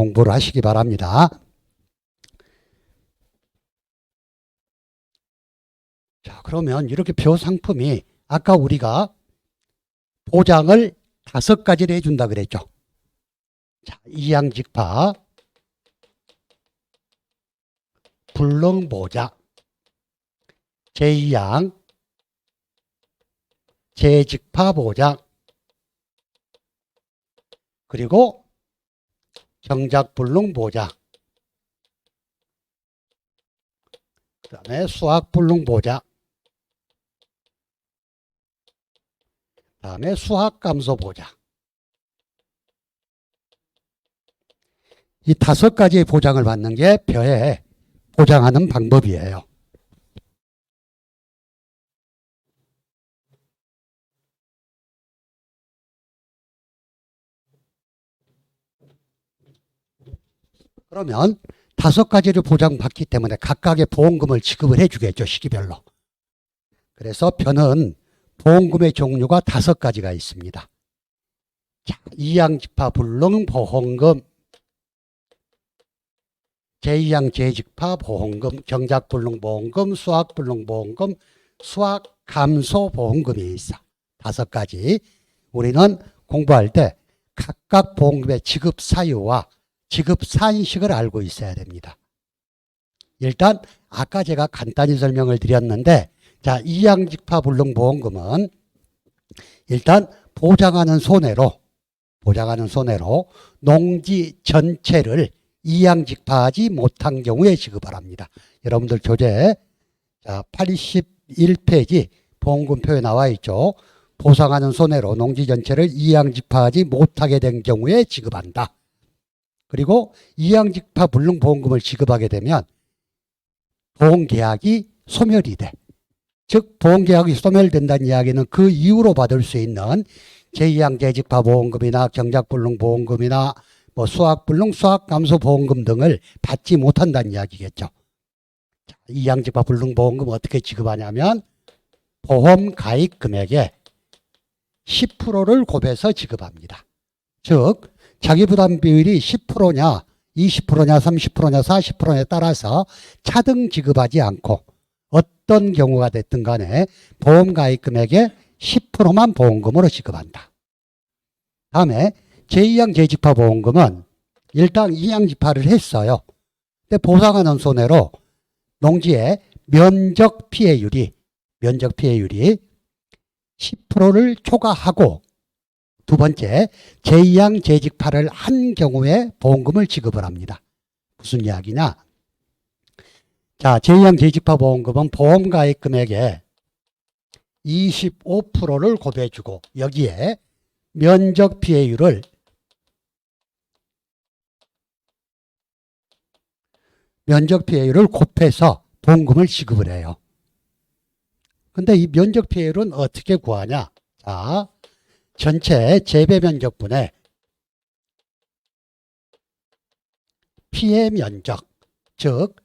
공부를 하시기 바랍니다. 자, 그러면 이렇게 표상품이 아까 우리가 보장을 5가지를 해준다 그랬죠. 자, 이양직파, 불능보장, 제2양, 재직파 보장, 그리고 경작불능 보장, 그 다음에 수학불능 보장, 그 다음에 수학감소 보장. 이 5가지의 보장을 받는 게 벼에 보장하는 방법이에요. 그러면 5가지를 보장받기 때문에 각각의 보험금을 지급을 해주겠죠. 시기별로. 그래서 벼는 보험금의 종류가 5가지가 있습니다. 자, 이양직파 불능 보험금, 제2양 재직파 보험금, 경작불능 보험금, 수학불능 보험금, 수학감소 보험금이 있어. 5가지. 우리는 공부할 때 각각 보험금의 지급 사유와 지급 산식을 알고 있어야 됩니다. 일단 아까 제가 간단히 설명을 드렸는데, 자, 이양직파 불능 보험금은 일단 보장하는 손해로 농지 전체를 이양직파하지 못한 경우에 지급을 합니다. 여러분들 교재 자 81페이지 보험금표에 나와 있죠. 보상하는 손해로 농지 전체를 이양직파하지 못하게 된 경우에 지급한다. 그리고 이양직파 불능보험금을 지급하게 되면 보험계약이 소멸이 돼. 즉 보험계약이 소멸된다는 이야기는 그 이후로 받을 수 있는 제2양 재직파 보험금이나 경작불능보험금이나 뭐 수학불능, 수학감소보험금 등을 받지 못한다는 이야기겠죠. 이양직파 불능보험금 어떻게 지급하냐면 보험 가입 금액의 10%를 곱해서 지급합니다. 즉 자기부담 비율이 10%냐 20%냐 30%냐 40%냐에 따라서 차등 지급하지 않고 어떤 경우가 됐든 간에 보험 가입 금액의 10%만 보험금으로 지급한다. 다음에 제2양 재직파 보험금은 일단 2양 직파를 했어요. 근데 보상하는 손해로 농지의 면적 피해율이 10%를 초과하고 두 번째 제2양 재직파를 한 경우에 보험금을 지급을 합니다. 무슨 이야기냐? 자, 제2양 재직파 보험금은 보험 가입 금액의 25%를 곱해주고 여기에 면적 피해율을 곱해서 보험금을 지급을 해요. 근데 이 면적 피해율은 어떻게 구하냐? 자, 전체 재배 면적분의 피해 면적, 즉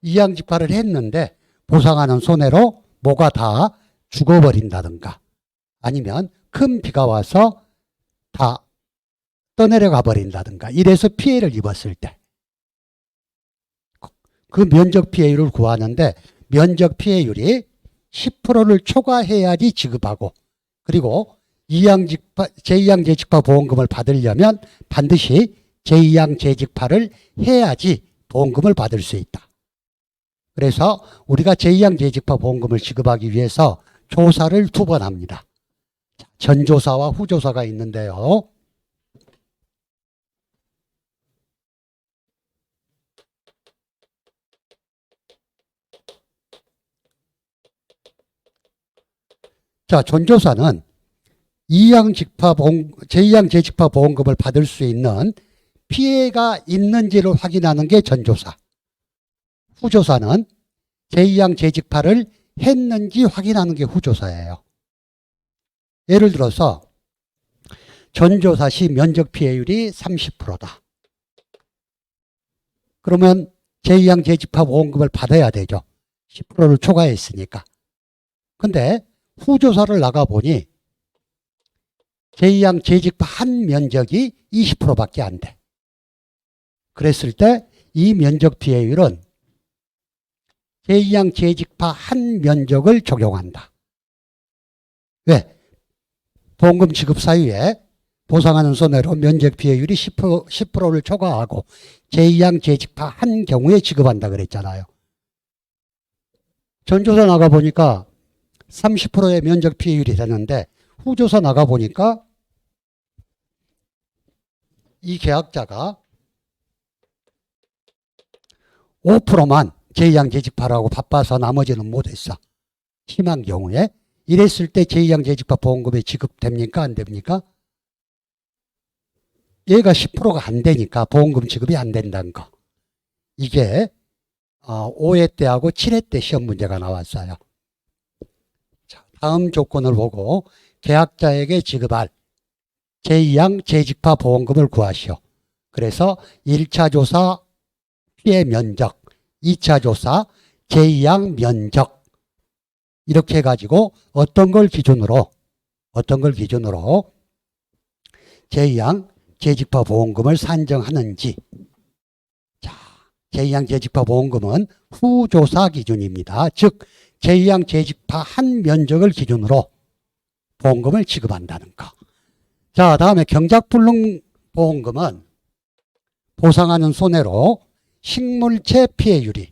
이양직파를 했는데 보상하는 손해로 뭐가 다 죽어버린다든가 아니면 큰 비가 와서 다 떠내려가 버린다든가 이래서 피해를 입었을 때 그 면적 피해율을 구하는데 면적 피해율이 10%를 초과해야지 지급하고 그리고 제2양 재직파 보험금을 받으려면 반드시 제2양 재직파를 해야지 보험금을 받을 수 있다. 그래서 우리가 제2양 재직파 보험금을 지급하기 위해서 조사를 2번 합니다. 전조사와 후조사가 있는데요. 자, 전조사는 제2양 재직파 보험금을 받을 수 있는 피해가 있는지를 확인하는 게 전조사. 후조사는 제2양 재직파를 했는지 확인하는 게 후조사예요. 예를 들어서 전조사 시 면적 피해율이 30%다. 그러면 제2양 재직파 보험금을 받아야 되죠. 10%를 초과했으니까. 근데 후조사를 나가보니 제2양 재직파 한 면적이 20%밖에 안 돼. 그랬을 때 이 면적 비례율은 제2양 재직파 한 면적을 적용한다. 왜? 보험금 지급 사유에 보상하는 손해로 면적 비례율이 10%를 초과하고 제2양 재직파 한 경우에 지급한다 그랬잖아요. 전조사 나가보니까 30%의 면적 비례율이 되는데 후조사 나가보니까 이 계약자가 5%만 제2양 재직파라고 바빠서 나머지는 못했어. 심한 경우에 이랬을 때 제2양 재직파 보험금이 지급됩니까? 안 됩니까? 얘가 10%가 안 되니까 보험금 지급이 안 된다는 거. 이게 5회 때하고 7회 때 시험 문제가 나왔어요. 자, 다음 조건을 보고 계약자에게 지급할 제2양 재직파 보험금을 구하시오. 그래서 1차 조사 피해 면적, 2차 조사 제2양 면적 이렇게 해가지고 어떤 걸 기준으로 제2양 재직파 보험금을 산정하는지. 자, 제2양 재직파 보험금은 후조사 기준입니다. 즉 제2양 재직파 한 면적을 기준으로 보험금을 지급한다는 거. 자, 다음에 경작불능 보험금은 보상하는 손해로 식물체 피해율이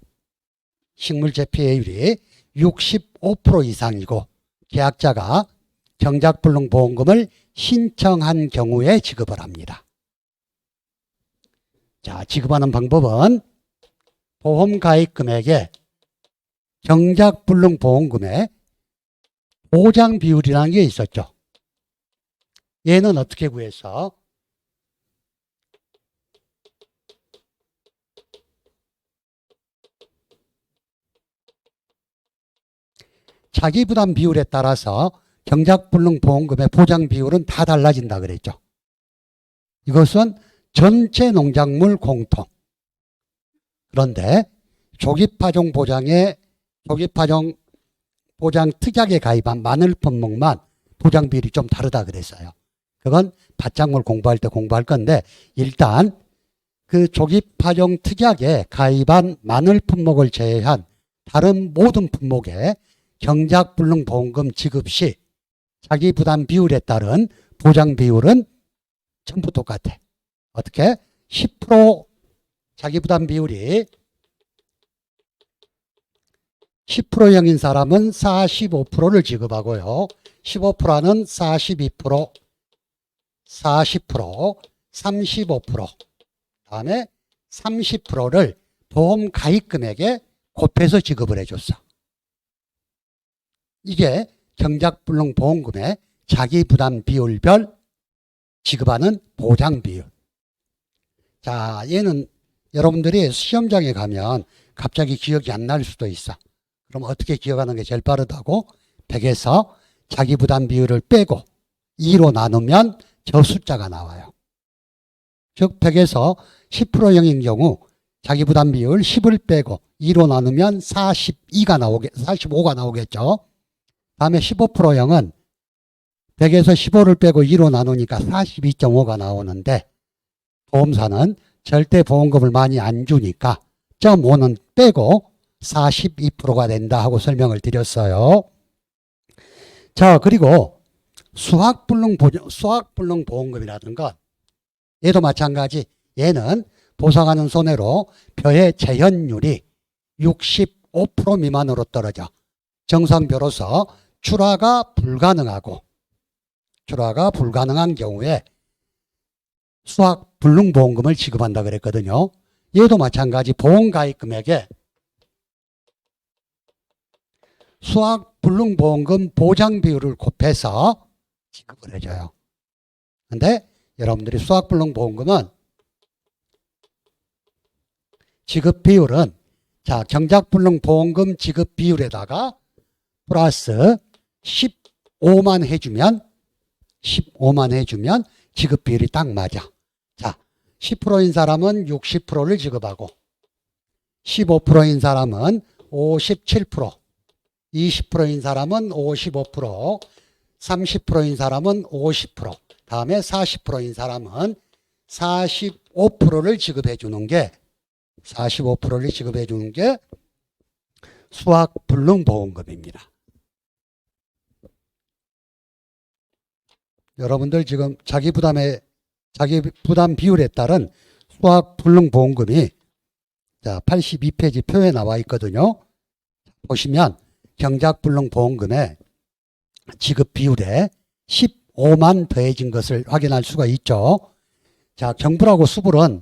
65% 이상이고 계약자가 경작불능 보험금을 신청한 경우에 지급을 합니다. 자, 지급하는 방법은 보험 가입 금액에 경작불능 보험금의 보장 비율이라는 게 있었죠. 얘는 어떻게 구해서 자기부담 비율에 따라서 경작불능 보험금의 보장 비율은 다 달라진다 그랬죠. 이것은 전체 농작물 공통. 그런데 조기파종 보장 특약에 가입한 마늘 품목만 보장 비율이 좀 다르다 그랬어요. 그건 밭작물 공부할 때 공부할 건데 일단 그 조기파종 특약에 가입한 마늘 품목을 제외한 다른 모든 품목에 경작불능 보험금 지급 시 자기부담 비율에 따른 보장 비율은 전부 똑같아. 어떻게? 10% 자기부담 비율이 10%형인 사람은 45%를 지급하고요. 15%는 42%, 40%, 35%, 다음에 30%를 보험 가입 금액에 곱해서 지급을 해줬어. 이게 경작불능 보험금의 자기부담 비율별 지급하는 보장 비율. 자, 얘는 여러분들이 시험장에 가면 갑자기 기억이 안 날 수도 있어. 그럼 어떻게 기억하는 게 제일 빠르다고? 100에서 자기부담 비율을 빼고 2로 나누면 저 숫자가 나와요. 즉 100에서 10%형인 경우 자기부담 비율 10을 빼고 2로 나누면 45가 나오겠죠. 다음에 15%형은 100에서 15를 빼고 2로 나누니까 42.5가 나오는데 보험사는 절대 보험금을 많이 안 주니까 0.5는 빼고 42%가 된다 하고 설명을 드렸어요. 자, 그리고 수학불능 보험금이라는 건 얘도 마찬가지. 얘는 보상하는 손해로 벼의 재현율이 65% 미만으로 떨어져 정상벼로서 출하가 불가능한 경우에 수학불능보험금을 지급한다 그랬거든요. 얘도 마찬가지. 보험가입 금액에 수학불능보험금 보장 비율을 곱해서 지급을 해줘요. 근데 여러분들이 수학불능보험금은 지급 비율은 자, 경작불능보험금 지급 비율에다가 플러스 15만 해주면 지급 비율이 딱 맞아. 자, 10%인 사람은 60%를 지급하고 15%인 사람은 57%, 20%인 사람은 55%, 30%인 사람은 50%, 다음에 40%인 사람은 45%를 지급해 주는 게 45%를 지급해 주는 게 수학불능보험금입니다. 여러분들 지금 자기 부담 비율에 따른 수학불능보험금이 82페이지 표에 나와 있거든요. 보시면 경작불능보험금의 지급 비율에 15만 더해진 것을 확인할 수가 있죠. 자, 경불하고 수불은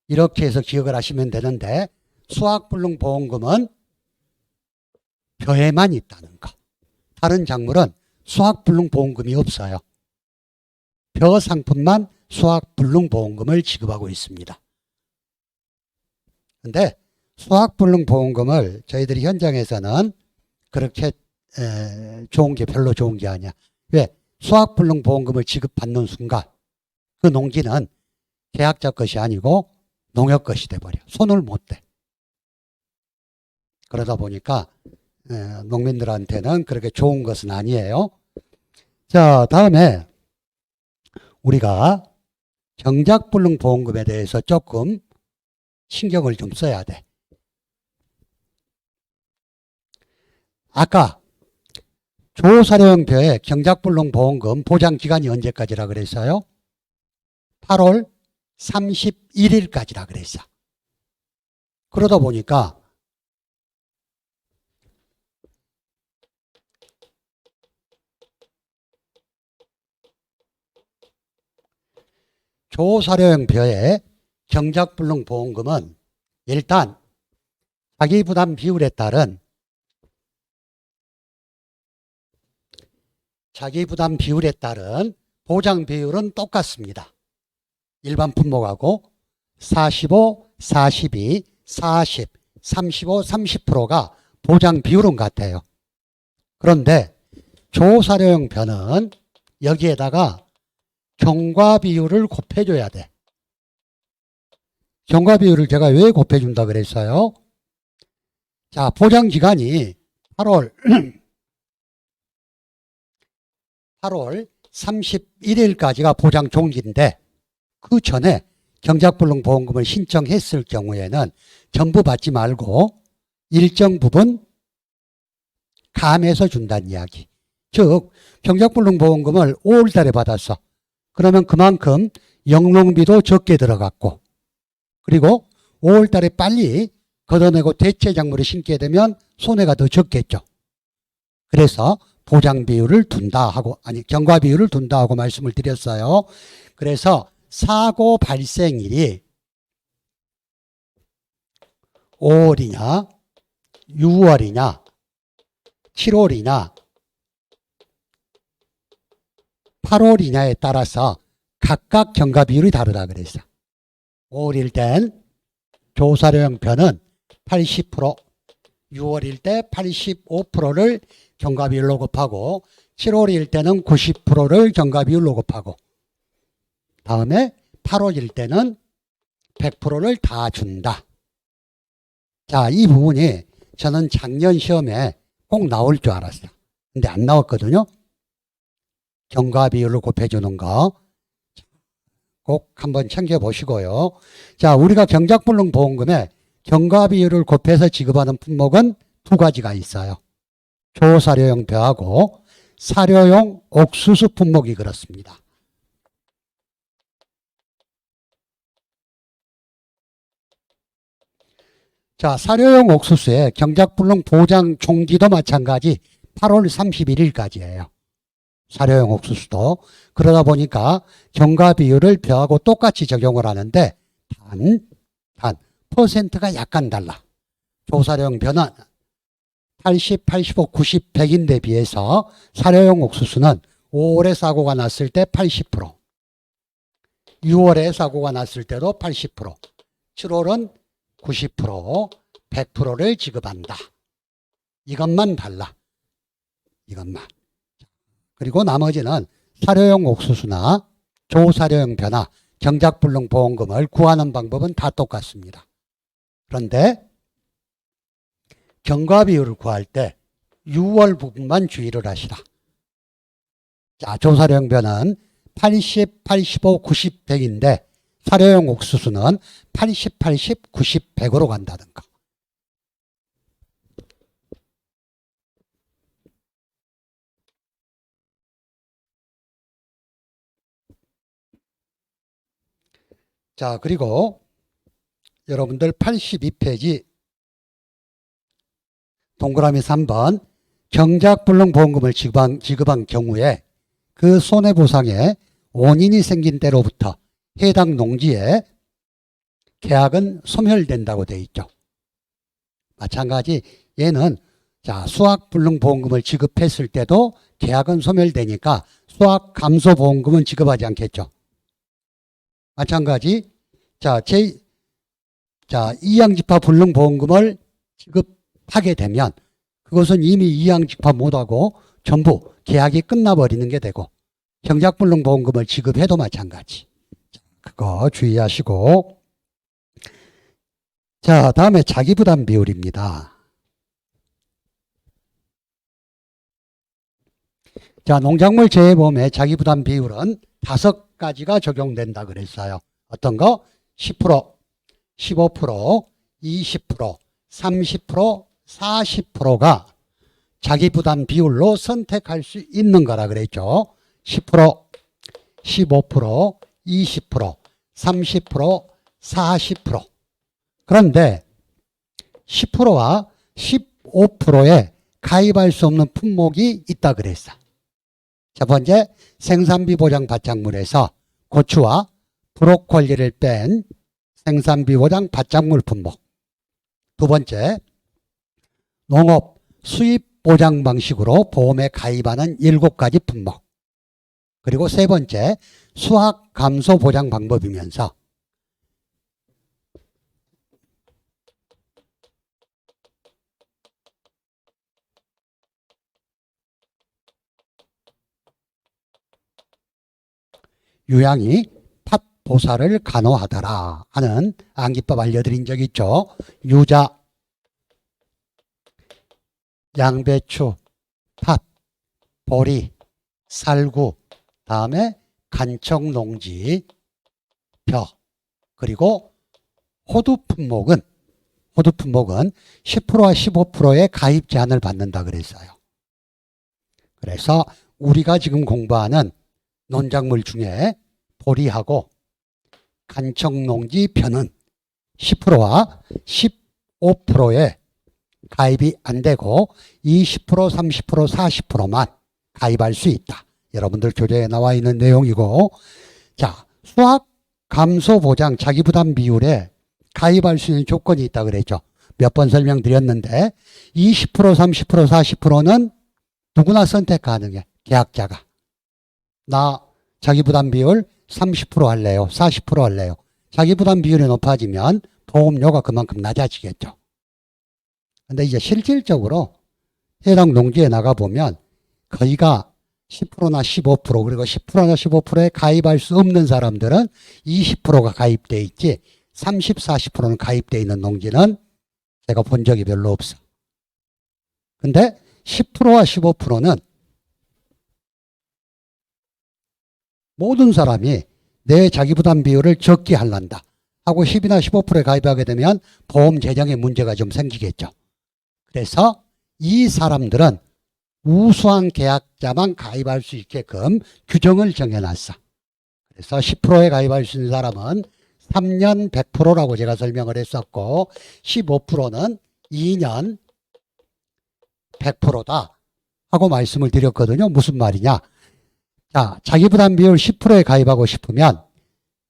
이렇게 해서 기억을 하시면 되는데 수학불능보험금은 벼에만 있다는 거. 다른 작물은 수학불능보험금이 없어요. 벼 상품만 수학불능보험금을 지급하고 있습니다. 근데 수학불능보험금을 저희들이 현장에서는 그렇게 좋은 게 별로 좋은 게 아니야. 왜? 수학불능보험금을 지급받는 순간 그 농지는 계약자 것이 아니고 농협 것이 돼버려. 손을 못 대. 그러다 보니까 농민들한테는 그렇게 좋은 것은 아니에요. 자, 다음에 우리가 경작불능보험금에 대해서 조금 신경을 좀 써야 돼. 아까 조사료형표에 경작불능보험금 보장기간이 언제까지라 그랬어요? 8월 31일까지라 그랬어. 그러다 보니까 조사료형표의 경작불능보험금은 일단 자기부담 비율에 따른 보장 비율은 똑같습니다. 일반 품목하고 45, 42, 40, 35, 30%가 보장 비율은 같아요. 그런데 조사료형표는 여기에다가 경과 비율을 곱해줘야 돼. 경과 비율을 제가 왜 곱해준다 그랬어요? 자, 보장 기간이 8월 31일까지가 보장 종기인데 그 전에 경작불능보험금을 신청했을 경우에는 전부 받지 말고 일정 부분 감해서 준다는 이야기. 즉 경작불능보험금을 5월 달에 받았어. 그러면 그만큼 영농비도 적게 들어갔고 그리고 5월 달에 빨리 걷어내고 대체 작물을 심게 되면 손해가 더 적겠죠. 그래서 보장 비율을 둔다 하고, 경과 비율을 둔다 하고 말씀을 드렸어요. 그래서 사고 발생일이 5월이냐, 6월이냐, 7월이냐, 8월이냐에 따라서 각각 경과 비율이 다르다 그랬어. 5월일 땐 조사료형표는 80%, 6월일 때 85%를 경과 비율로 곱하고 7월일 때는 90%를 경과 비율로 곱하고 다음에 8월일 때는 100%를 다 준다. 자, 이 부분이 저는 작년 시험에 꼭 나올 줄 알았어요. 근데 안 나왔거든요. 경과 비율을 곱해주는 거 꼭 한번 챙겨보시고요. 자, 우리가 경작불능보험금에 경과 비율을 곱해서 지급하는 품목은 두 가지가 있어요. 조사료형표하고 사료용 옥수수 품목이 그렇습니다. 자, 사료용 옥수수의 경작불능 보장 종기도 마찬가지 8월 31일까지예요. 사료용 옥수수도. 그러다 보니까 경과 비율을 벼하고 똑같이 적용을 하는데 단 퍼센트가 약간 달라. 조사료용 벼는 80, 85, 90, 100인데 비해서 사료용 옥수수는 5월에 사고가 났을 때 80%, 6월에 사고가 났을 때도 80%, 7월은 90%, 100%를 지급한다. 이것만 달라. 이것만. 그리고 나머지는 사료용 옥수수나 조사료용 벼나 경작불능보험금을 구하는 방법은 다 똑같습니다. 그런데 경과 비율을 구할 때 6월 부분만 주의를 하시라. 자, 조사료용 벼는 80, 85, 90, 100인데 사료용 옥수수는 80, 80, 90, 100으로 간다는 거. 자, 그리고 여러분들 82페이지 동그라미 3번 경작불능보험금을 지급한 경우에 그 손해보상의 원인이 생긴 때로부터 해당 농지의 계약은 소멸된다고 되어 있죠. 마찬가지 얘는 자 수확불능보험금을 지급했을 때도 계약은 소멸되니까 수확감소보험금은 지급하지 않겠죠. 마찬가지 자 이양집합불능보험금을 지급하게 되면 그것은 이미 이양집합 못하고 전부 계약이 끝나버리는 게 되고 경작불능보험금을 지급해도 마찬가지. 그거 주의하시고 자 다음에 자기부담 비율입니다. 자 농작물 재해보험의 자기부담 비율은 5가지가 적용된다 그랬어요. 어떤 거? 10%, 15%, 20%, 30%, 40%가 자기부담 비율로 선택할 수 있는 거라 그랬죠. 10%, 15%, 20%, 30%, 40%. 그런데 10%와 15%에 가입할 수 없는 품목이 있다 그랬어. 첫 번째, 생산비 보장 바짝물에서 고추와 브로콜리를 뺀 생산비 보장 바짝물 품목. 두 번째, 농업 수입 보장 방식으로 보험에 가입하는 7가지 품목. 그리고 세 번째, 수확 감소 보장 방법이면서 유양이 팥보살을 간호하더라 하는 암기법 알려드린 적 있죠. 유자, 양배추, 팥, 보리, 살구, 다음에 간청농지, 벼, 그리고 호두 품목은 10%와 15%의 가입 제한을 받는다 그랬어요. 그래서 우리가 지금 공부하는 논작물 중에 보리하고 간청농지 벼는 10%와 15%의 가입이 안 되고 20%, 30%, 40%만 가입할 수 있다. 여러분들 교재에 나와 있는 내용이고 자 수확 감소 보장 자기부담 비율에 가입할 수 있는 조건이 있다 그랬죠. 몇 번 설명드렸는데 20%, 30%, 40%는 누구나 선택 가능해. 계약자가. 나 자기부담 비율 30% 할래요. 40% 할래요. 자기부담 비율이 높아지면 보험료가 그만큼 낮아지겠죠. 근데 이제 실질적으로 해당 농지에 나가보면 거의가 10%나 15% 그리고 10%나 15%에 가입할 수 없는 사람들은 20%가 가입돼 있지 30, 40%는 가입돼 있는 농지는 제가 본 적이 별로 없어. 근데 10%와 15%는 모든 사람이 내 자기부담 비율을 적게 할란다 하고 10이나 15%에 가입하게 되면 보험 재정에 문제가 좀 생기겠죠. 그래서 이 사람들은 우수한 계약자만 가입할 수 있게끔 규정을 정해놨어. 그래서 10%에 가입할 수 있는 사람은 3년 100%라고 제가 설명을 했었고 15%는 2년 100%다 하고 말씀을 드렸거든요. 무슨 말이냐. 자, 자기부담 비율 10%에 가입하고 싶으면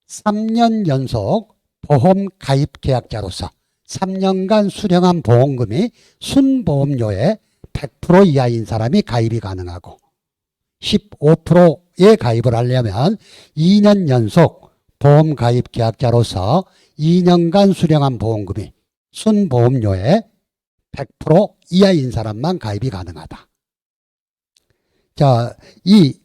3년 연속 보험 가입 계약자로서 3년간 수령한 보험금이 순보험료의 100% 이하인 사람이 가입이 가능하고 15%에 가입을 하려면 2년 연속 보험 가입 계약자로서 2년간 수령한 보험금이 순보험료의 100% 이하인 사람만 가입이 가능하다. 자, 이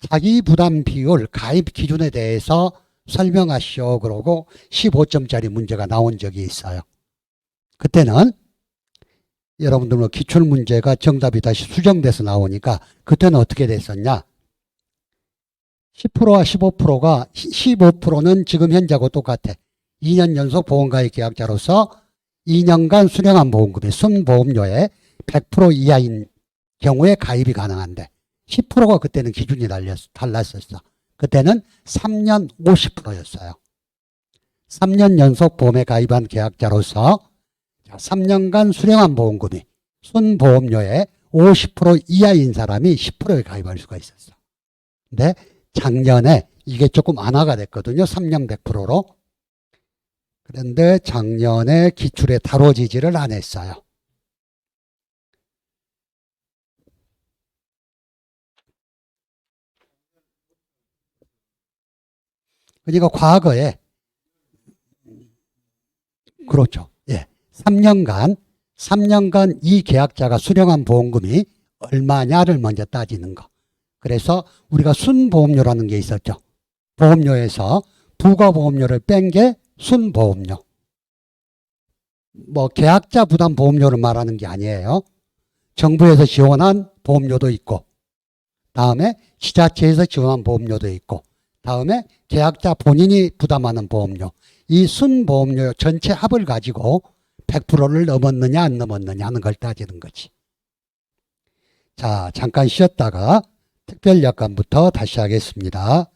자기부담 비율 가입 기준에 대해서 설명하시오 그러고 15점짜리 문제가 나온 적이 있어요. 그때는 여러분들 뭐 기출문제가 정답이 다시 수정돼서 나오니까 그때는 어떻게 됐었냐. 10%와 15%가 15%는 지금 현재하고 똑같아. 2년 연속 보험가입 계약자로서 2년간 수령한 보험금이 순보험료의 100% 이하인 경우에 가입이 가능한데 10%가 그때는 기준이 달랐었어. 그때는 3년 50%였어요. 3년 연속 보험에 가입한 계약자로서 3년간 수령한 보험금이 순보험료의 50% 이하인 사람이 10%에 가입할 수가 있었어. 근데 작년에 이게 조금 완화가 됐거든요. 3년 100%로. 그런데 작년에 기출에 다뤄지지를 않았어요. 그러니까 과거에 그렇죠. 예. 3년간 이 계약자가 수령한 보험금이 얼마냐를 먼저 따지는 거. 그래서 우리가 순보험료라는 게 있었죠. 보험료에서 부가보험료를 뺀 게 순보험료. 뭐 계약자 부담 보험료를 말하는 게 아니에요. 정부에서 지원한 보험료도 있고, 다음에 지자체에서 지원한 보험료도 있고, 다음에 계약자 본인이 부담하는 보험료. 이 순보험료 전체 합을 가지고 100%를 넘었느냐 안 넘었느냐 하는 걸 따지는 거지. 자, 잠깐 쉬었다가 특별약관부터 다시 하겠습니다.